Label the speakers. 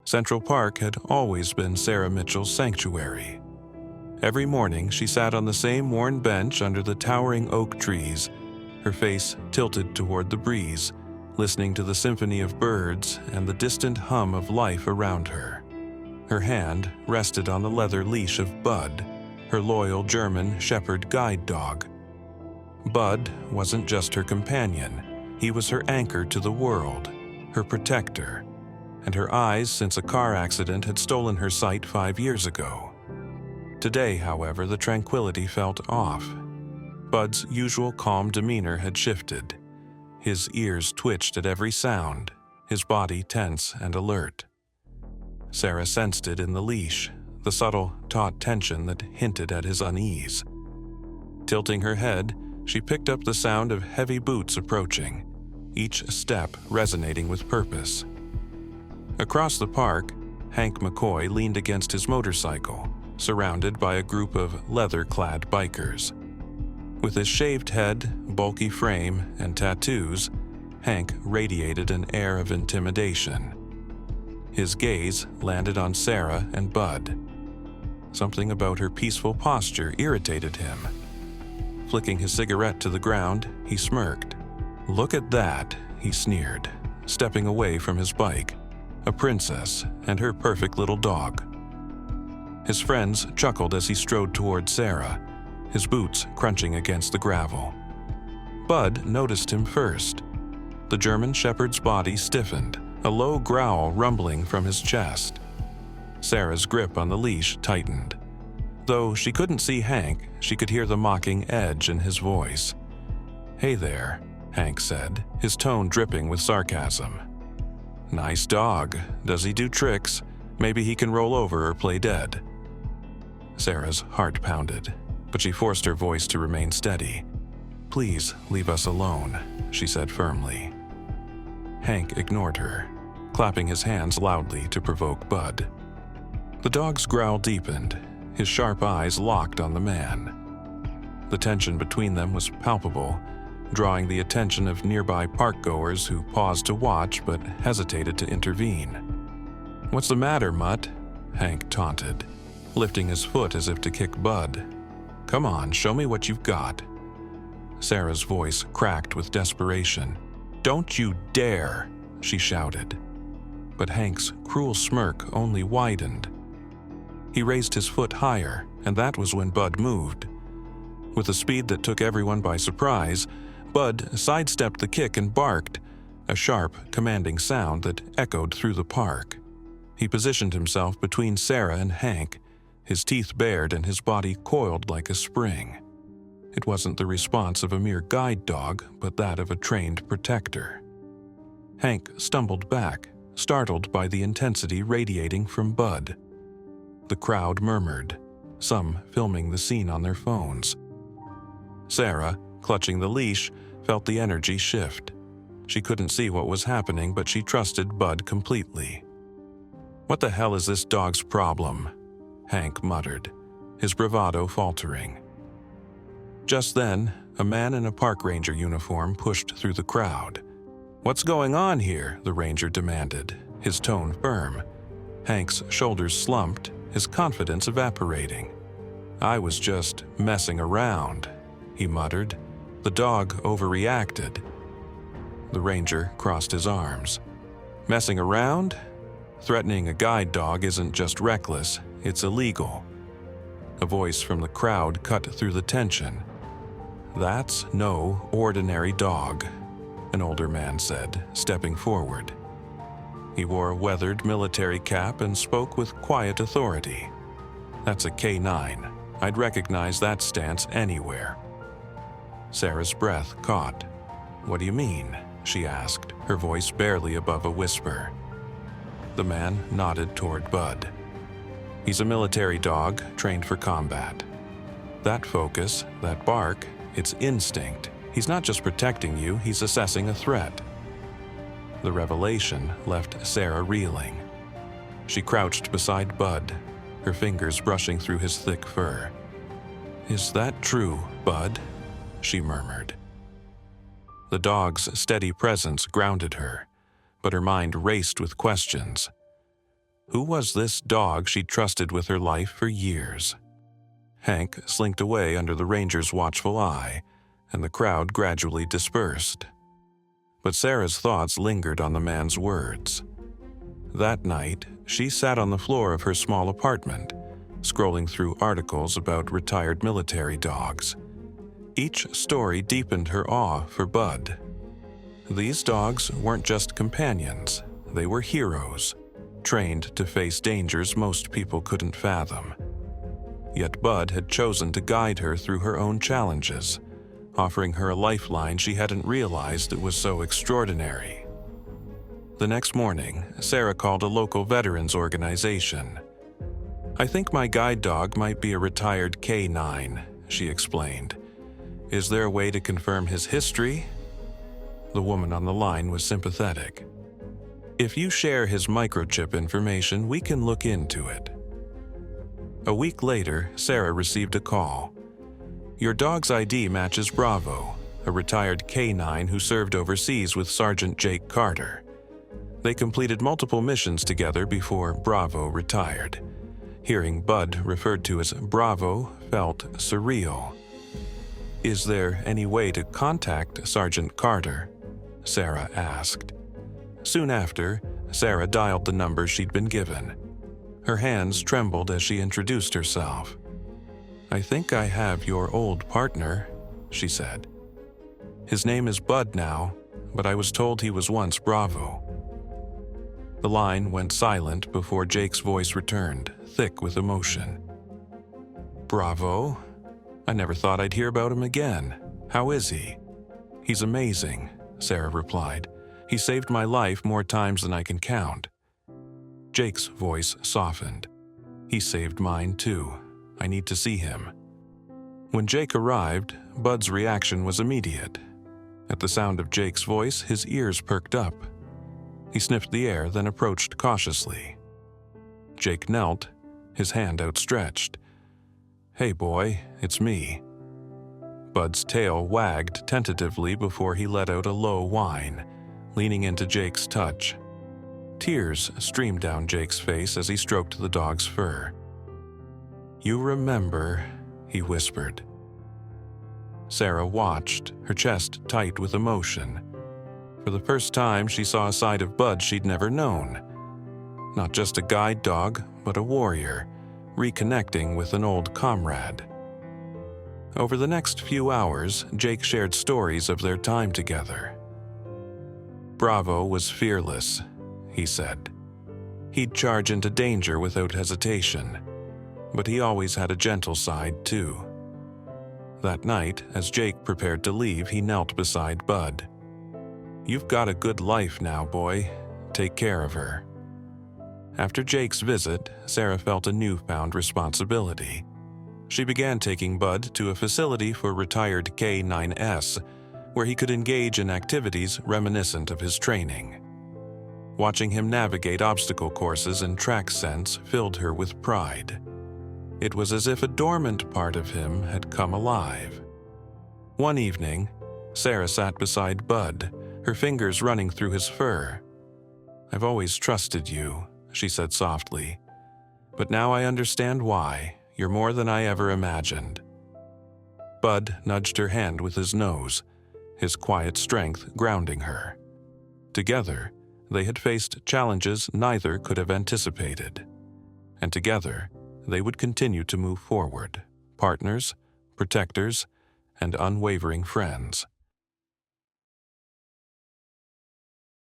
Speaker 1: Central Park had always been Sarah Mitchell's sanctuary. Every morning, she sat on the same worn bench under the towering oak trees, her face tilted toward the breeze, listening to the symphony of birds and the distant hum of life around her. Her hand rested on the leather leash of Bud, her loyal German shepherd guide dog. Bud wasn't just her companion, he was her anchor to the world, her protector, and her eyes, since a car accident had stolen her sight 5 years ago. Today, however, the tranquility felt off. Bud's usual calm demeanor had shifted. His ears twitched at every sound, his body tense and alert. Sarah sensed it in the leash, the subtle, taut tension that hinted at his unease. Tilting her head, she picked up the sound of heavy boots approaching, each step resonating with purpose. Across the park, Hank McCoy leaned against his motorcycle, surrounded by a group of leather-clad bikers. With his shaved head, bulky frame, and tattoos, Hank radiated an air of intimidation. His gaze landed on Sarah and Bud. Something about her peaceful posture irritated him. Flicking his cigarette to the ground, he smirked. "Look at that," he sneered, stepping away from his bike. A princess and her perfect little dog. His friends chuckled as he strode toward Sarah, his boots crunching against the gravel. Bud noticed him first. The German shepherd's body stiffened, a low growl rumbling from his chest. Sarah's grip on the leash tightened. Though she couldn't see Hank, she could hear the mocking edge in his voice. "Hey there," Hank said, his tone dripping with sarcasm. "Nice dog. Does he do tricks? Maybe he can roll over or play dead." Sarah's heart pounded, but she forced her voice to remain steady. "Please leave us alone," she said firmly. Hank ignored her, clapping his hands loudly to provoke Bud. The dog's growl deepened, his sharp eyes locked on the man. The tension between them was palpable, drawing the attention of nearby parkgoers who paused to watch but hesitated to intervene. "What's the matter, Mutt?" Hank taunted, lifting his foot as if to kick Bud. "Come on, show me what you've got." Sarah's voice cracked with desperation. "Don't you dare!" she shouted. But Hank's cruel smirk only widened. He raised his foot higher, and that was when Bud moved. With a speed that took everyone by surprise, Bud sidestepped the kick and barked, a sharp, commanding sound that echoed through the park. He positioned himself between Sarah and Hank, his teeth bared and his body coiled like a spring. It wasn't the response of a mere guide dog, but that of a trained protector. Hank stumbled back, startled by the intensity radiating from Bud. The crowd murmured, some filming the scene on their phones. Sarah, clutching the leash, felt the energy shift. She couldn't see what was happening, but she trusted Bud completely. "What the hell is this dog's problem?" Hank muttered, his bravado faltering. Just then, a man in a park ranger uniform pushed through the crowd. "What's going on here?" the ranger demanded, his tone firm. Hank's shoulders slumped, his confidence evaporating. "I was just messing around," he muttered. "The dog overreacted." The ranger crossed his arms. "Messing around? Threatening a guide dog isn't just reckless, it's illegal." A voice from the crowd cut through the tension. "That's no ordinary dog," an older man said, stepping forward. He wore a weathered military cap and spoke with quiet authority. "That's a K9. I'd recognize that stance anywhere." Sarah's breath caught. "What do you mean?" she asked, her voice barely above a whisper. The man nodded toward Bud. "He's a military dog, trained for combat. That focus, that bark, it's instinct. He's not just protecting you, he's assessing a threat." The revelation left Sarah reeling. She crouched beside Bud, her fingers brushing through his thick fur. "Is that true, Bud?" she murmured. The dog's steady presence grounded her, but her mind raced with questions. Who was this dog she'd trusted with her life for years? Hank slinked away under the ranger's watchful eye, and the crowd gradually dispersed. But Sarah's thoughts lingered on the man's words. That night, she sat on the floor of her small apartment, scrolling through articles about retired military dogs. Each story deepened her awe for Bud. These dogs weren't just companions, they were heroes, trained to face dangers most people couldn't fathom. Yet Bud had chosen to guide her through her own challenges, offering her a lifeline she hadn't realized it was so extraordinary. The next morning, Sarah called a local veterans organization. "I think my guide dog might be a retired K9, she explained. "Is there a way to confirm his history?" The woman on the line was sympathetic. "If you share his microchip information, we can look into it." A week later, Sarah received a call. "Your dog's ID matches Bravo, a retired K9 who served overseas with Sergeant Jake Carter. They completed multiple missions together before Bravo retired. Hearing Bud referred to as Bravo felt surreal. "Is there any way to contact Sergeant Carter?" Sarah asked. Soon after, Sarah dialed the number she'd been given. Her hands trembled as she introduced herself. "I think I have your old partner," she said. "His name is Bud now, but I was told he was once Bravo." The line went silent before Jake's voice returned, thick with emotion. "Bravo? I never thought I'd hear about him again. How is he?" "He's amazing," Sarah replied. "He saved my life more times than I can count." Jake's voice softened. "He saved mine too. I need to see him." When Jake arrived, Bud's reaction was immediate. At the sound of Jake's voice, his ears perked up. He sniffed the air, then approached cautiously. Jake knelt, his hand outstretched. "Hey boy, it's me." Bud's tail wagged tentatively before he let out a low whine, leaning into Jake's touch. Tears streamed down Jake's face as he stroked the dog's fur. "You remember," he whispered. Sarah watched, her chest tight with emotion. For the first time, she saw a side of Bud she'd never known. Not just a guide dog, but a warrior, reconnecting with an old comrade. Over the next few hours, Jake shared stories of their time together. "Bravo was fearless," he said. "He'd charge into danger without hesitation, but he always had a gentle side too." That night, as Jake prepared to leave, he knelt beside Bud. "You've got a good life now, boy. Take care of her." After Jake's visit, Sarah felt a newfound responsibility. She began taking Bud to a facility for retired K9s, where he could engage in activities reminiscent of his training. Watching him navigate obstacle courses and track scents filled her with pride. It was as if a dormant part of him had come alive. One evening, Sarah sat beside Bud, her fingers running through his fur. "I've always trusted you," she said softly. "But now I understand why. You're more than I ever imagined." Bud nudged her hand with his nose, his quiet strength grounding her. Together, they had faced challenges neither could have anticipated. And together, they would continue to move forward, partners, protectors, and unwavering friends.